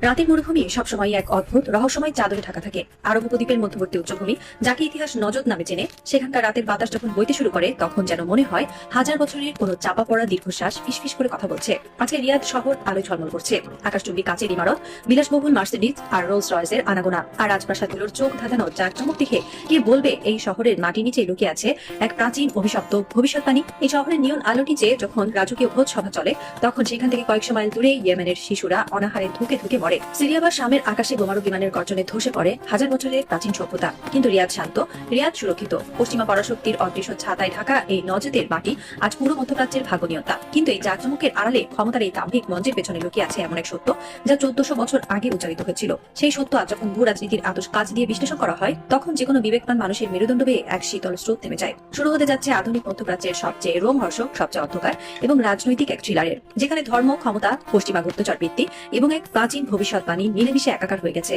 রাতের মরুভূমি সবসময় এক অদ্ভুত রহস্যময় চাদরে ঢাকা থাকে। আরব উপদ্বীপের মধ্যবর্তী উচ্চভূমি, যাকে ইতিহাস নজদ নামে চেনে, সেখানকার রাতের বাতাস যখন বইতে শুরু করে তখন যেন মনে হয় হাজার বছরের কোনো চাপা পড়া দীর্ঘশ্বাস ফিসফিস করে কথা বলছে। আজকে রিয়াদ শহর আলোয় ঝলমল করছে। আকাশচুম্বী কাচের ইমারত, বিলাসবহুল মার্সিডিজ আর রোলস রয়েসের আনাগোনা, আর রাজপ্রাসাদগুলোর চোখ ধাঁধানো জাঁকজমক দেখে কে বলবে এই শহরের মাটির নিচে লুকিয়ে আছে এক প্রাচীন অভিশপ্ত ভবিষ্যৎবাণী। এই শহরের নিয়ন আলোটি যে যখন রাজকীয় ভোজ সভা চলে, তখন সেখান থেকে কয়েকশো মাইল দূরে ইয়েমেনের শিশুরা অনাহারে ধুকে ধুকে মরে। সিরিয়া বা শামের আকাশে বোমারু বিমানের গর্জনে ধসে পড়ে হাজার বছরের প্রাচীন সভ্যতা। কিন্তু রিয়াদ শান্ত, রিয়াদ সুরক্ষিত। পশ্চিমা পরাশক্তির অদৃশ্য ছাতায় ঢাকা এই নজদের মাটি আজ পুরো মধ্যপ্রাচ্যের ভাগনীয়তা। কিন্তু এই জাঁকজমকের আড়ালে ক্ষমতার এই দাম্ভিক মঞ্চের পেছনে লুকিয়ে আছে এমন এক সত্য, যা 1400 বছর আগে উচ্চারিত হয়েছিল। সেই সত্য আজ যখন ভূ রাজনীতির আদর্শ কাজ দিয়ে বিশ্লেষণ করা হয়, তখন যে কোনো বিবেকবান মানুষের মেরুদণ্ড বেয়ে এক শীতল স্রোত থেমে যায়। শুরু হতে যাচ্ছে আধুনিক মধ্যপ্রাচ্যের সবচেয়ে রোমহর্ষক, সবচেয়ে অন্ধকার এবং রাজনৈতিক এক থ্রিলারের, যেখানে ধর্ম, ক্ষমতা, পশ্চিমা গুপ্তচর বৃত্তি এবং এক প্রাচীন ভবিষ্যৎবাণী মিলেমিশে একাকার হয়ে গেছে।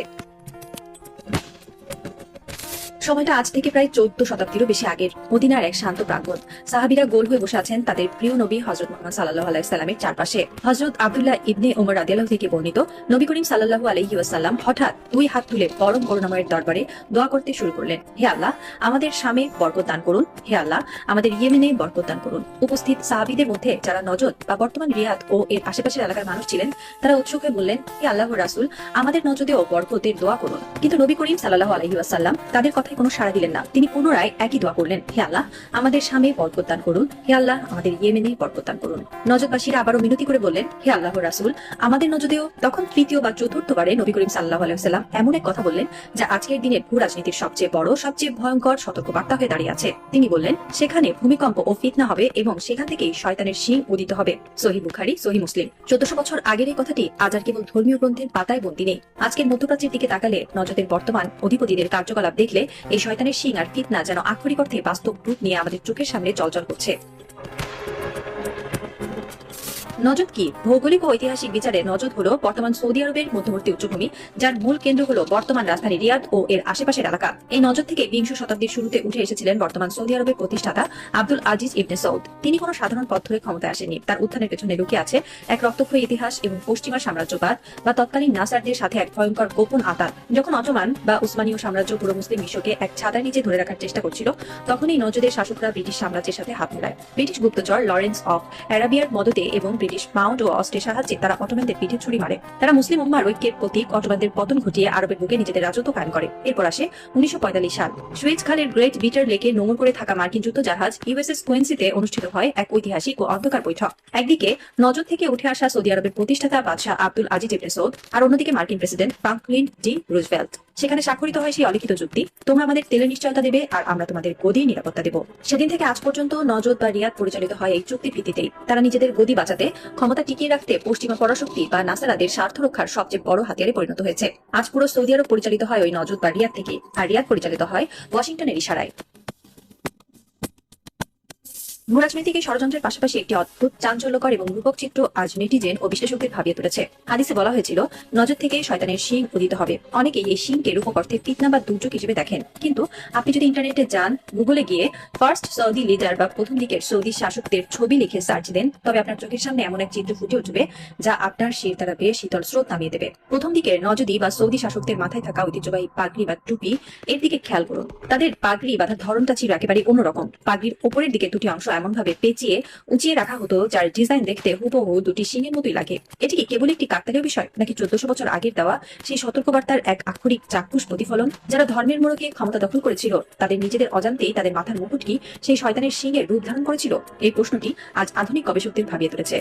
সময়টা আজ থেকে প্রায় 14 শতাব্দীরও বেশি আগের। মদিনার এক শান্ত প্রাঙ্গণ। সাহাবীরা গোল হয়ে বসে আছেন তাদের প্রিয় নবী হযরত মুহাম্মদ সাল্লাল্লাহু আলাইহি ওয়াসাল্লামের চারপাশে। হযরত আব্দুল্লাহ ইবনে ওমর রাদিয়াল্লাহু থেকে বর্ণিত, নবী করিম সাল্লাল্লাহু আলাইহি ওয়াসাল্লাম হঠাৎ দুই হাত তুলে পরম করুণাময়ের দরবারে দোয়া করতে শুরু করলেন। হে আল্লাহ, আমাদের শামে বরকত দান করুন। হে আল্লাহ, আমাদের ইয়েমেনে বরকত দান করুন। উপস্থিত সাহাবীদের মধ্যে যারা নজদ বা বর্তমান রিয়াদ ও এর আশেপাশের এলাকার মানুষ ছিলেন, তারা উৎসুক হয়ে বললেন, হে আল্লাহর রাসূল, আমাদের নজদেও বরকতের দোয়া করুন। কিন্তু নবী করিম সাল্লাল্লাহু আলাইহি ওয়াসাল্লাম তাদের কথায় কোনো সাড়া দিলেন না। তিনি পুনরায় একই দোয়া করলেন, হে আল্লাহ, আমাদের শামে বরকত দান করুন। হে আল্লাহ, আমাদের ইয়েমেনে বরকত দান করুন। নজদবাসীরা আবারও মিনতি করে বললেন, হে আল্লাহর রাসূল, আমাদের নজদেও। তখন তৃতীয় বা চতুর্থবারে নবী করিম সাল্লাল্লাহু আলাইহি ওয়াসাল্লাম এমন এক কথা বললেন, যা আজকের দিনের ভূ রাজনীতির সবচেয়ে বড়, সবচেয়ে ভয়ঙ্কর সতর্কবার্তা হয়ে দাঁড়িয়ে আছে। তিনি বললেন, সেখানে ভূমিকম্প ও ফিতনা হবে এবং সেখান থেকেই শয়তানের শিং উদিত হবে। সহিহ বুখারী, সহিহ মুসলিম। 1400 বছর আগের এই কথাটি আজ আর কেবল ধর্মীয় গ্রন্থের পাতায় বন্দী নেই। আজকের মধ্যপ্রাচ্যের দিকে তাকালে, নজদের বর্তমান অধিপতিদের কার্যকলাপ দেখলে এই শয়তানের শিং আর ফিতনা যেন আক্ষরিক অর্থে বাস্তব রূপ নিয়ে আমাদের চোখের সামনে জ্বলজ্বল করছে। নজদ কি? ভৌগোলিক ও ঐতিহাসিক বিচারে নজদ হলো বর্তমান সৌদি আরবের মধ্যবর্তী উচ্চভূমি, যার মূল কেন্দ্র হলো বর্তমান রাজধানী রিয়াদ ও এর আশেপাশের এলাকা। এই নজদ থেকে 20 শতাব্দীর শুরুতে উঠে এসেছিলেন বর্তমান সৌদি আরবের প্রতিষ্ঠাতা আব্দুল আজিজ ইবনে সৌদ। তিনি কোনো সাধারণ পথ ধরে ক্ষমতায় আসেননি। তার উত্থানের পেছনে লুকিয়ে আছে এক রক্তক্ষয়ী ইতিহাস এবং পশ্চিমা সাম্রাজ্যবাদ বা তৎকালীন নাসারদের সাথে এক ভয়ঙ্কর গোপন আতাত। যখন অটোমান বা উসমানীয় সাম্রাজ্য পুরো মুসলিম বিশ্বকে এক ছাতার নিচে ধরে রাখার চেষ্টা করছিল, তখন এই নজদের শাসকরা ব্রিটিশ সাম্রাজ্যের সাথে হাত মেলায়। ব্রিটিশ গুপ্তচর লরেন্স অফ অ্যারাবিয়ার মদতে এবং ব্রিটিশ পাউন্ড ও অস্ত্রের সাহায্যে তারা অটোমানদের পিঠে ছুরি মারে। তারা মুসলিম উম্মার ঐক্যের প্রতীক অটোমানদের পতন ঘটিয়ে আরবের বুকে নিজেদের রাজত্ব কায়েম করে। এরপর আসে 1945 সাল। সুয়েজ খালের গ্রেট বিটার লেকে নোঙর করে থাকা মার্কিন যুদ্ধ জাহাজ ইউএসএস কুইন্সিতে অনুষ্ঠিত হয় এক ঐতিহাসিক ও অন্ধকার বৈঠক। একদিকে নজদ থেকে উঠে আসা সৌদি আরবের প্রতিষ্ঠাতা বাদশাহ আব্দুল আজিজ ইবনে সৌদ, আর অন্যদিকে মার্কিন প্রেসিডেন্ট ফ্রাঙ্কলিন ডি রুজভেল্ট। সেখানে স্বাক্ষরিত হয় সেই অলিখিত চুক্তি, তোমরা আমাদের তেলের নিশ্চয়তা দেবে আর আমরা তোমাদের গদির নিরাপত্তা দেব। সেদিন থেকে আজ পর্যন্ত নজদ বা রিয়াদ পরিচালিত হয় এই চুক্তির ভিত্তিতেই। তারা নিজেদের গদি বাঁচাতে, ক্ষমতা টিকিয়ে রাখতে পশ্চিমা পরাশক্তি বা নাসারাদের স্বার্থ রক্ষার সবচেয়ে বড় হাতিয়ারে পরিণত হয়েছে। আজ পুরো সৌদি আরব পরিচালিত হয় ওই নজদ বা রিয়াদ থেকে, আর রিয়াদ পরিচালিত হয় ওয়াশিংটনের ইশারায়। ভূরাজনৈতিক এই ষড়যন্ত্রের পাশাপাশি একটি অদ্ভুত, চাঞ্চল্যকর এবং রূপক চিত্র আজ নেটিজেন ও বিশ্লেষকদের ভাবিয়ে তুলেছে। হাদিসে বলা হয়েছিল, নজর থেকে শয়তানের শিং উদিত হবে। অনেকেই এই শিংকে রূপক অর্থে ফিতনা বা দুর্যোগ হিসেবে দেখেন, কিন্তু আপনি যদি ইন্টারনেটে যান, গুগলে গিয়ে ফার্স্ট সৌদি লিডার বা প্রথম দিকের সৌদি শাসকদের ছবি লিখে সার্চ দেন, তবে আপনার চোখের সামনে এমন এক চিত্র ফুটে উঠবে যা আপনার শির দ্বারা বেয়ে শীতল স্রোত নামিয়ে দেবে। প্রথম দিকের নজদি বা সৌদি শাসকদের মাথায় থাকা ঐতিহ্যবাহী পাগড়ি বা টুপি, এর দিকে খেয়াল করুন। তাদের পাগড়ি বাঁধার ধরনটা ছিল একেবারে অন্যরকম। পাগড়ির উপরের দিকে দুটি অংশ এমন ভাবে পেঁচিয়ে উঁচিয়ে রাখা হতো, যার ডিজাইন দেখতে হুবহু দুটি শিঙের মতোই লাগে। এটি কি কেবল একটি কাকতালীয় বিষয়, নাকি 1400 বছর আগের দেওয়া সেই সতর্কবার্তার এক আক্ষরিক চাক্ষুষ প্রতিফলন? যারা ধর্মের মোড়কে ক্ষমতা দখল করেছিল, তাদের নিজেদের অজান্তেই তাদের মাথার মুকুট কি সেই শয়তানের শিঙের রূপ ধারণ করেছিল? এই প্রশ্নটি আজ আধুনিক গবেষকদের ভাবিয়ে তুলেছে।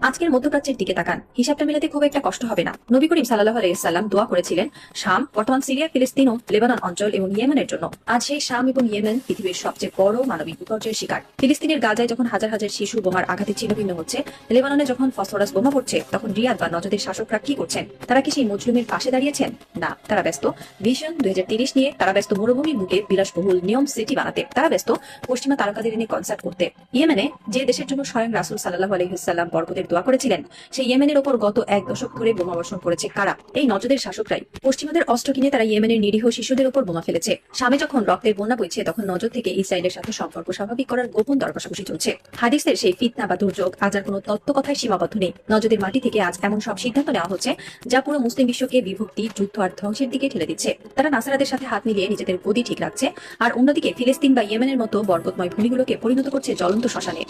আজকের মধ্যপ্রাচ্যের দিকে তাকান, হিসাবটা মেলাতে খুব একটা কষ্ট হবে না। নবী করিম সাল্লাল্লাহু আলাইহি ওয়াসাল্লাম দোয়া করেছিলেন শাম, বর্তমান সিরিয়া, ফিলিস্তিন ও লেবানন অঞ্চল এবং ইয়েমেনের জন্য। আজ সেই শাম এবং ইয়েমেন পৃথিবীর সবচেয়ে বড় মানবিক বিপর্যয়ের শিকার। ফিলিস্তিনের গাজায় যখন হাজার হাজার শিশু বোমার আঘাতে ছিন্নভিন্ন হচ্ছে, লেবাননে যখন ফসফরাস বোমা পড়ছে, তখন রিয়াদ বা নজদের শাসকরা কি করছেন? তারা কি সেই মজলুমের পাশে দাঁড়িয়েছেন? না, তারা ব্যস্ত ভিশন 2030 নিয়ে। তারা ব্যস্ত মরুভূমির বুকে বিলাসবহুল নিয়ম সিটি বানাতে। তারা ব্যস্ত পশ্চিমা তারকাদের এনে কনসার্ট করতে। ইয়েমেনে যে দেশের জন্য স্বয়ং রাসূল সাল্লাল্লাহু আলাইহি ওয়াসাল্লাম বরকতের দোয়া করেছিলেন? সেই ইয়েমেনের ওপর গত 1 দশক ধরে বোমা বর্ষণ করেছে কারা? এই নজদের শাসকরাই। পশ্চিমাদের অস্ত্র কিনে তারা ইয়েমেনের নিরীহ শিশুদের উপর বোমা ফেলেছে। শামে যখন রক্তের বন্যা বইছে, তখন নজর থেকে ইসরায়েলের সাথে সম্পর্ক স্বাভাবিক করার গোপন দর কষাকষি চলছে। হাদিসের সেই ফিতনা বা দুর্যোগ আজ আর কোনো তত্ত্ব কথায় সীমাবদ্ধ নেই। নজদের মাটি থেকে আজ এমন সব সিদ্ধান্ত নেওয়া হচ্ছে যা পুরো মুসলিম বিশ্বকে বিভক্তি, যুদ্ধ আর ধ্বংসের দিকে ঠেলে দিচ্ছে। তারা নাসারাদের সাথে হাত মিলিয়ে নিজেদের গদি ঠিক রাখছে, আর অন্যদিকে ফিলিস্তিন বা ইয়েমেনের মতো বরকতময় ভূমিগুলোকে পরিণত করছে জ্বলন্ত শ্মশানে।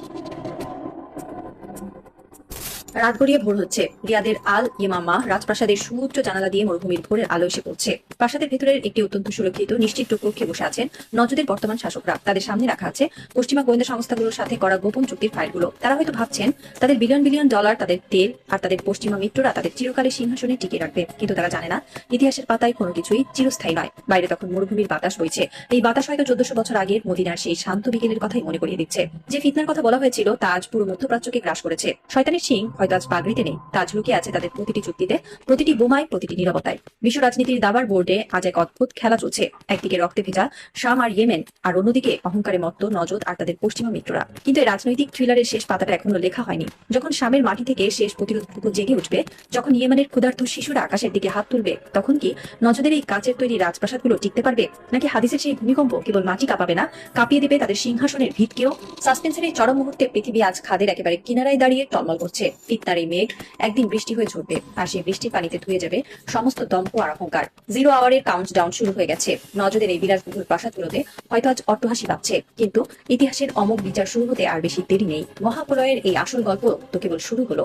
রাত গড়িয়ে ভোর হচ্ছে। রিয়াদের আল ইমামা রাজপ্রাসাদের সুউচ্চ জানালা দিয়ে মরুভূমির ভোরের আলো এসে পড়ছে। প্রাসাদের ভেতরের একটি অত্যন্ত সুরক্ষিত নিশ্চিত কক্ষে বসে আছেন নজদের বর্তমান শাসকরা। তাদের সামনে রাখা আছে পশ্চিমা গোয়েন্দা সংস্থাগুলোর সাথে করা গোপন চুক্তির ফাইলগুলো। তারা হয়তো ভাবছেন তাদের বিলিয়ন বিলিয়ন ডলার, তাদের তেল আর তাদের পশ্চিমা মিত্ররা তাদের চিরকালের সিংহাসনে টিকে রাখবে, কিন্তু তারা জানে না ইতিহাসের পাতায় কোনো কিছুই চিরস্থায়ী নয়। বাইরে তখন মরুভূমির বাতাস বইছে। এই বাতাস হয়তো 1400 বছর আগের মদিনার সেই শান্ত বিকেলের কথাই মনে করিয়ে দিচ্ছে। যে ফিতনার কথা বলা হয়েছিল তা আজ পুরো মধ্যপ্রাচ্যকে গ্রাস করেছে। শয়তানের সিং হয়তো আজ পাগড়িতে নেই, তাজ লুকিয়ে আছে তাদের প্রতিটি চুক্তিতে, প্রতিটি বোমায়, প্রতিটি নীরবতায়। বিশ্ব রাজনীতির দাবার বোর্ডে আজ এক অদ্ভুত খেলা চলছে। একদিকে রক্তে ভেজা শাম আর ইয়েমেন, আর অন্যদিকে অহংকারে মত্ত নজদ আর তাদের পশ্চিমা মিত্ররা। কিন্তু এই রাজনৈতিক থ্রিলারের শেষ পাতাটা এখনো লেখা হয়নি। যখন শামের মাটি থেকে শেষ প্রতিরোধটুকু জেগে উঠবে, যখন ইয়েমেনের ক্ষুধার্ত শিশুরা আকাশের দিকে হাত তুলবে, তখন কি নজদের এই কাচের তৈরি রাজপ্রাসাদগুলো টিকতে পারবে, নাকি হাদিসের সেই ভূমিকম্প কেবল মাটি কাঁপাবে না, কাঁপিয়ে দেবে তাদের সিংহাসনের ভিতকেও? সাসপেন্সের এই চরম মুহূর্তে পৃথিবী আজ খাদের একেবারে কিনারায় দাঁড়িয়ে টলমল করছে। ফিতনার এই মেঘ একদিন বৃষ্টি হয়ে ঝরবে, আর সেই বৃষ্টির পানিতে ধুয়ে যাবে সমস্ত দম্ভ আর অহংকার। 0 আওয়ারের কাউন্টডাউন শুরু হয়ে গেছে। নজদের এই বিলাসবহুল প্রাসাদগুলোতে হয়তো আজ অট্টহাসি পাচ্ছে, কিন্তু ইতিহাসের অমোঘ বিচার শুরু হতে আর বেশি দেরি নেই। মহাপ্রলয়ের এই আসল গল্প তো কেবল শুরু হলো।